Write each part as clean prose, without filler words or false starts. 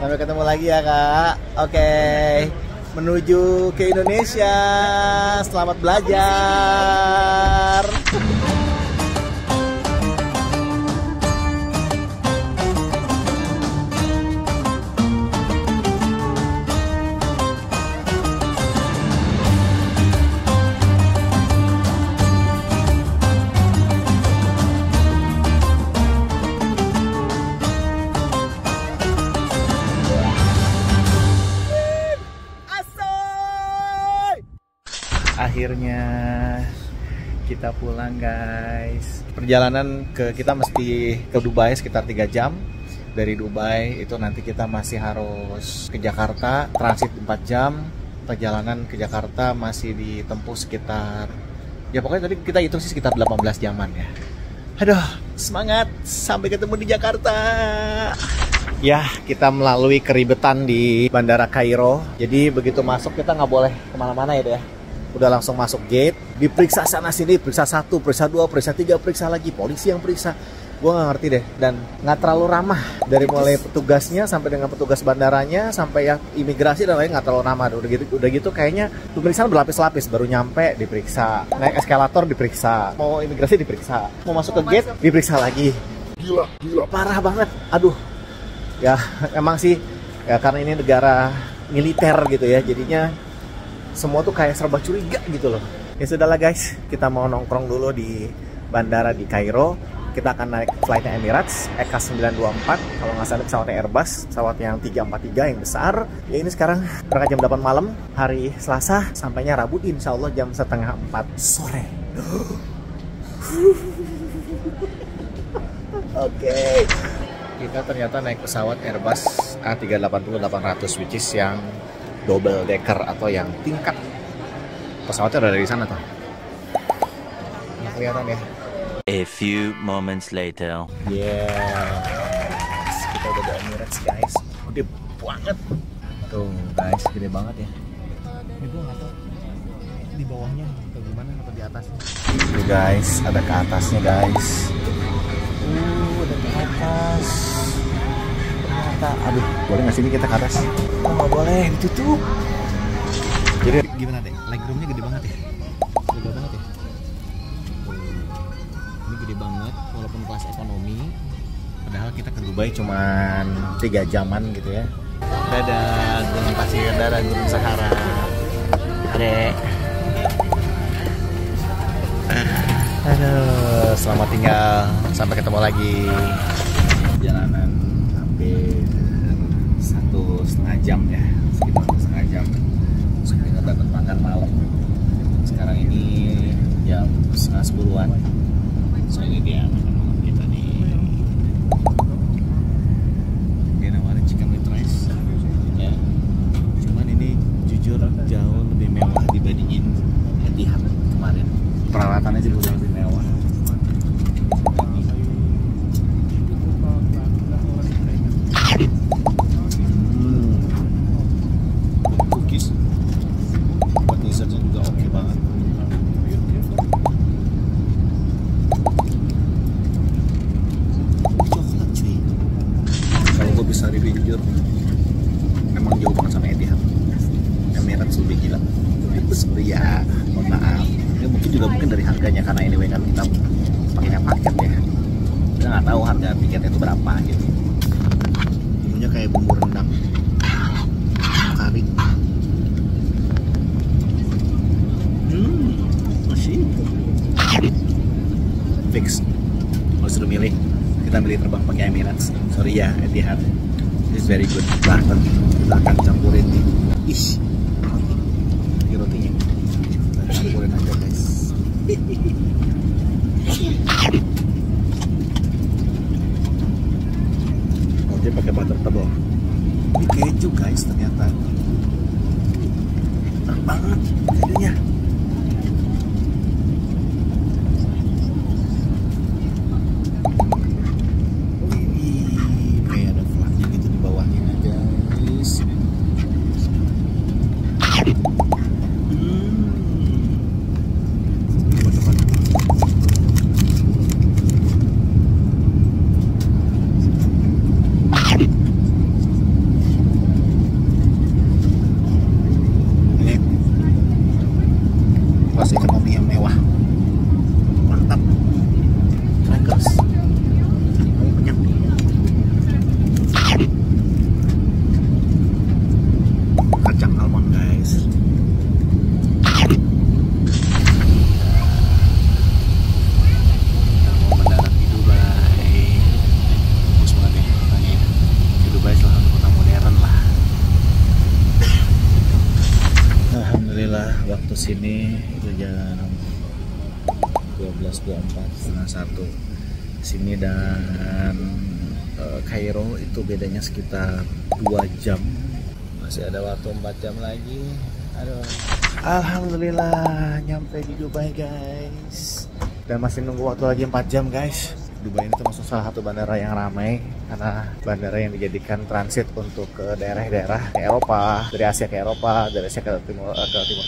Sampai ketemu lagi ya Kak. Oke. Menuju ke Indonesia. Selamat belajar. Akhirnya kita pulang guys. Perjalanan kita mesti ke Dubai sekitar 3 jam. Dari Dubai itu nanti kita masih harus ke Jakarta, transit 4 jam. Perjalanan ke Jakarta masih ditempuh sekitar, ya pokoknya tadi kita hitung sih sekitar 18 jaman ya. Aduh, semangat, sampai ketemu di Jakarta. Ya, kita melalui keribetan di Bandara Kairo. Jadi begitu masuk kita nggak boleh kemana-mana ya deh. Udah langsung masuk gate, diperiksa sana sini, periksa 1, periksa 2, periksa 3, periksa lagi, polisi yang periksa. Gue nggak ngerti deh, dan nggak terlalu ramah. Dari mulai petugasnya sampai dengan petugas bandaranya sampai yang imigrasi dan lain nggak terlalu ramah. Udah gitu kayaknya pemeriksaan berlapis-lapis. Baru nyampe diperiksa, naik eskalator diperiksa, mau imigrasi diperiksa, mau masuk ke gate diperiksa lagi. Gila, parah banget. Aduh, ya emang sih ya karena ini negara militer gitu ya, jadinya semua tuh kayak serba curiga gitu loh. Ya sudahlah guys, kita mau nongkrong dulu di bandara di Kairo. Kita akan naik flightnya Emirates EK924. Kalau nggak salah pesawatnya Airbus, pesawat yang 343 yang besar. Ya ini sekarang berangkat jam 8 malam, hari Selasa, sampainya Rabu insya Allah jam setengah 4 sore. Oke. Kita ternyata naik pesawat Airbus A380-800 which is yang double decker atau yang tingkat. Pesawatnya udah dari sana tuh. Nah, kelihatan ya. A few moments later. Yeah. Kita udah di Emirates guys. Gede banget. Tuh guys, gede banget ya. Ini gue nggak tahu di bawahnya atau gimana atau di atasnya. Tuh guys, ada ke atasnya guys. Ada ke atas. Aduh, boleh nggak sini kita ke atas? Oh, nggak boleh, ditutup. Jadi gimana deh? Legroomnya gede banget ya? Gede banget ya? Ini gede banget, walaupun kelas ekonomi. Padahal kita ke Dubai cuman 3 jaman gitu ya. Dadah, gunung pasir, dadah gunung Sahara. Adek. Aduh, selamat tinggal. Sampai ketemu lagi. Jalanan hampir 1,5 jam ya, sekitar 1,5 jam. Terus kita dapat makan malam. Sekarang ini jam 9:30-an. So ini dia makan malam kita nih. Dia nawarin chicken with rice. Ya. Cuman ini jujur jauh lebih mewah dibandingin Etihad kemarin. Peralatannya juga udah lebih mewah. Emang jauh banget sama Etihad. Emirates lebih gila. Terus ya, mohon maaf. Ya, mungkin dari harganya, karena anyway kan kita pakainya paket ya. Kita nggak tahu harga tiketnya itu berapa gitu. Bumbunya kayak bumbu rendang, kari. Masih. Fix. Kalau suruh milih, kita milih terbang pakai Emirates. Sorry ya, Etihad. This is very good. Bahkan kita akan campurin nih. Ish. Ini rotinya. Kita campurin aja guys. Oh, dia pakai butter tebal. Ini keju guys ternyata. Enak banget kejunya. ke sini itu jam 12.24, setengah 1 sini, dan Kairo itu bedanya sekitar 2 jam. Masih ada waktu 4 jam lagi. Aduh. Alhamdulillah nyampe di Dubai guys. Dan masih nunggu waktu lagi 4 jam guys. Dubai ini termasuk salah satu bandara yang ramai karena bandara yang dijadikan transit untuk ke daerah-daerah ke Eropa, dari Asia ke Eropa, dari Asia ke Timur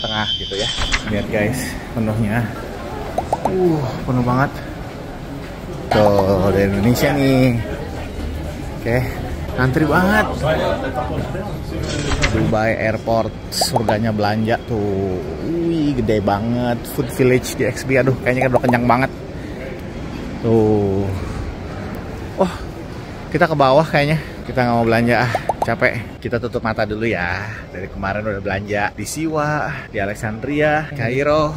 Tengah gitu ya. Lihat guys, penuhnya. Penuh banget. Tuh, dari Indonesia nih. Oke, antri banget. Dubai Airport, surganya belanja tuh. Wih, gede banget. Food Village di XB, aduh kayaknya kan udah kenyang banget. Tuh. Oh, kita ke bawah kayaknya. Kita nggak mau belanja, capek. Kita tutup mata dulu ya. Dari kemarin udah belanja di Siwa, di Alexandria, Kairo.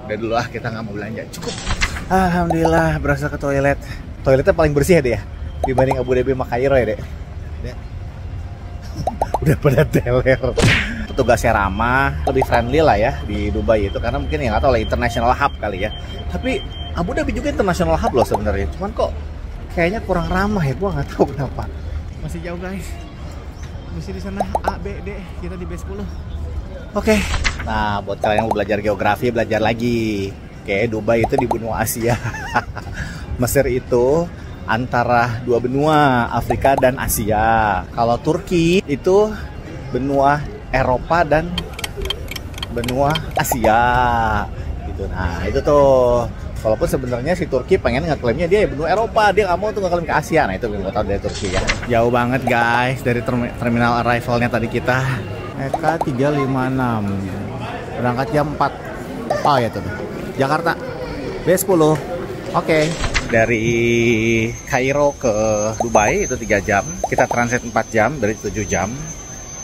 Udah dulu kita nggak mau belanja, cukup. Alhamdulillah berasa ke toilet. Toiletnya paling bersih ya deh ya, dibanding Abu Dhabi sama Kairo ya deh. Udah pada teler. Petugasnya ramah, lebih friendly lah ya di Dubai itu, karena mungkin ya nggak tahu lah, international hub kali ya. Tapi Abu Dhabi juga international hub loh sebenarnya, cuman kok kayaknya kurang ramah ya, gua nggak tahu kenapa. Masih jauh guys, masih di sana A, B, D, kita di B10. Oke. Nah, buat kalian yang mau belajar geografi, belajar lagi. Oke, Dubai itu di benua Asia. Mesir itu antara dua benua, Afrika dan Asia. Kalau Turki itu benua Eropa dan benua Asia gitu. Nah, itu tuh. Walaupun sebenarnya si Turki pengen ngeklaimnya dia benua Eropa, dia nggak mau tuh ngeklaim ke Asia. Nah, itu gue tahu dari Turki ya. Jauh banget guys dari terminal arrivalnya tadi kita. EK 356. Berangkat jam 4. Oh ya tuh. Jakarta B10. Oke. Dari Kairo ke Dubai itu 3 jam. Kita transit 4 jam, dari 7 jam.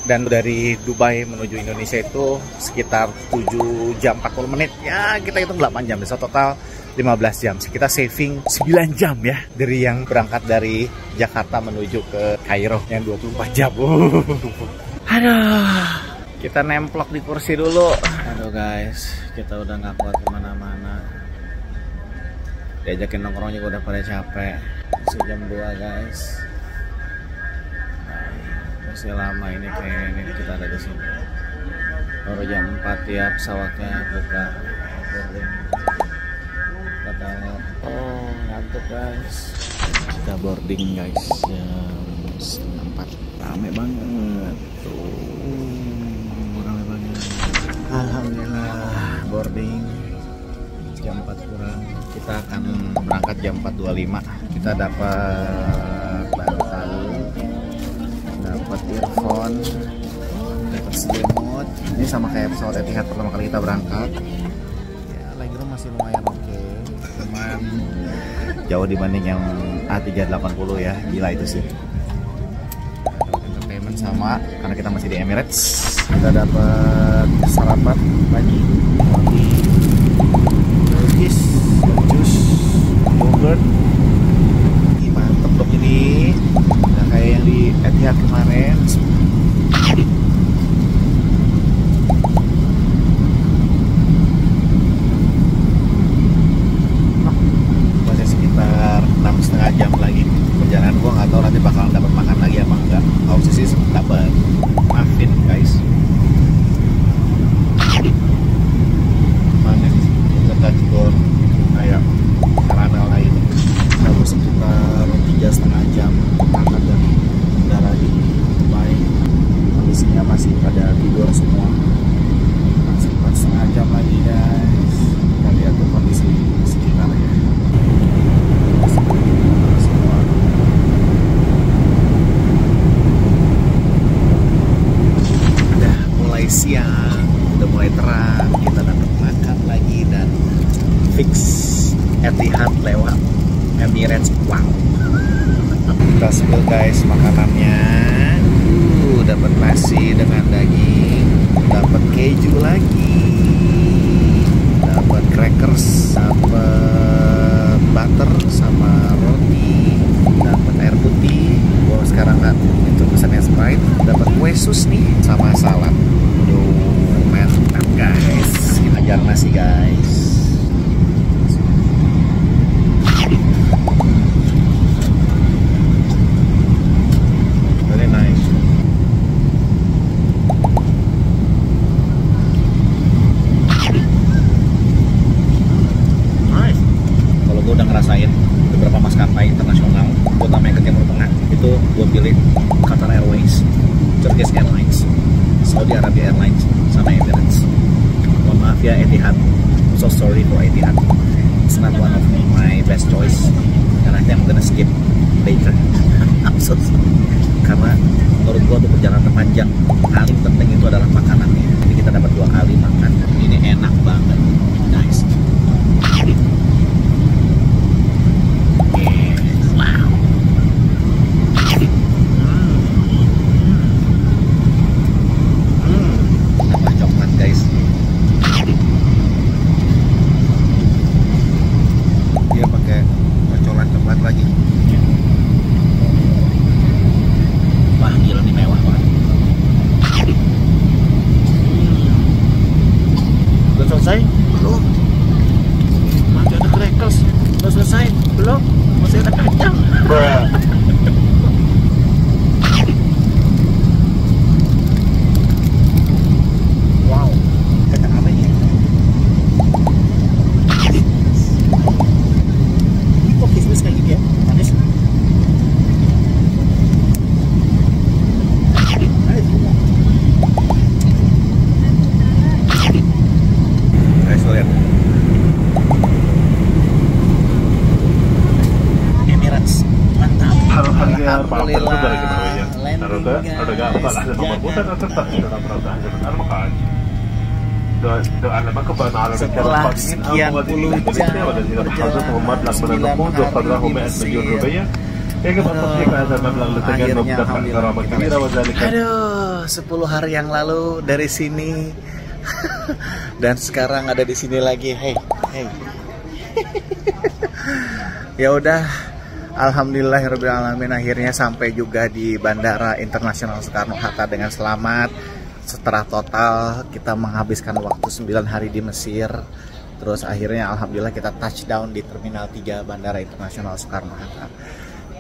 Dan dari Dubai menuju Indonesia itu sekitar 7 jam 40 menit. Ya, kita hitung 8 jam. Bisa total 15 jam. Kita saving 9 jam ya dari yang berangkat dari Jakarta menuju ke Kairo yang 24 jam. Aduh, kita nemplok di kursi dulu. Aduh guys, kita udah nggak kuat kemana-mana. Diajakin nongkrong juga udah pada capek. Masih jam 2 guys. Masih lama ini kayaknya kita ada di sini. Baru jam 4 ya pesawatnya buka. Oh, ngantuk guys. Kita boarding guys jam 3:30. Rame banget tuh, rame banget. Alhamdulillah boarding jam 4 kurang. Kita akan berangkat jam 4.25. Kita dapat bantal, dapat earphone, dapat selimut. Ini sama kayak pesawat Etihad pertama kali kita berangkat. Ya, legroom masih lumayan oke. Cuman jauh dibanding yang A380 ya, gila itu sih. Entertainment sama, karena kita masih di Emirates. Kita dapat sarapan pagi, roti, cookies, jus, yogurt. Ini mantep dong ini. Nah, kayak yang di Etihad kemarin. Masih sekitar 6,5 jam lagi perjalanan. Gua nggak tahu nanti bakalan dapat makan lagi apa enggak. Harusnya sih dapat. Maafin guys. Manis dekat gor kayak karamel lah itu. Baru sekitar 3,5 jam berangkat dari bandara di Dubai. Kondisinya masih pada tidur semua. Masih 4,5 jam lagi guys. Kita lihat tuh kondisi sekitarnya. Udah mulai siang, udah mulai terang, kita dapat makan lagi dan fix Etihad lewat Emirates. Wow. Kita spill guys makanannya. Dapat nasi dengan daging, dapat keju lagi, dapat crackers, dapat butter sama roti, dapat air putih. Gua sekarang kan itu pesannya Sprite, dapat kue sus nih sama salad. Aduh, mantap guys. kejar nasi guys. Very nice. Nice. Kalau gue udah ngerasain beberapa maskapai internasional, terutama yang ke Timur Tengah, itu gue pilih Qatar Airways, Turkish Airlines, Saudi Arabia Airlines, sama Emirates. Mohon maaf ya Etihad, so sorry for Etihad. It's not one of my best choice, and I think I'm gonna skip later. I'm so sorry. Karena menurut gua tuh perjalanan terpanjang, paling penting itu adalah makanannya. Jadi kita dapat 2 kali makan, ini enak banget, guys. Wow. Tambah coklat guys. Dia pakai coklat lagi. Wah gila nih, mewah banget. Udah selesai? Belum. Masih ada crackers. Udah selesai? Belum. Masih ada kacang. Wow, kacang apa ini? Ini kok kismis kayak gini ya? Manis. Guys, lihat. Emirates, mantap. Alhamdulillah. Landing guys. Setelah sekian puluh jam perjalanan 9 hari di Mesir, akhirnya alhamdulillah. Aduh, 10 hari yang lalu dari sini dan sekarang ada di sini lagi. Hey. Ya udah, alhamdulillahirobbilalamin, akhirnya sampai juga di Bandara Internasional Soekarno-Hatta dengan selamat. Setelah total kita menghabiskan waktu 9 hari di Mesir. Terus akhirnya alhamdulillah kita touchdown di Terminal 3 Bandara Internasional Soekarno-Hatta.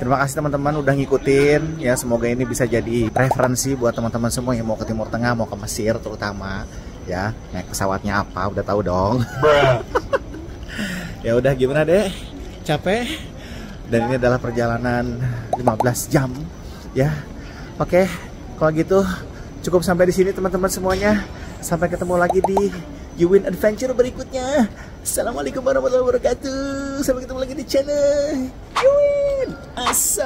Terima kasih teman-teman udah ngikutin ya, semoga ini bisa jadi referensi buat teman-teman semua yang mau ke Timur Tengah, mau ke Mesir terutama ya. Naik pesawatnya apa udah tahu dong. Ya udah, gimana deh? Capek? Dan ini adalah perjalanan 15 jam ya. Oke, kalau gitu cukup sampai di sini teman-teman semuanya. Sampai ketemu lagi di YouWin Adventure berikutnya. Assalamualaikum warahmatullahi wabarakatuh. Sampai ketemu lagi di channel YouWin. Asoy.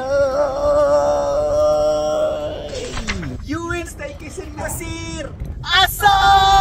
YouWin Staycation Mesir. Asoy.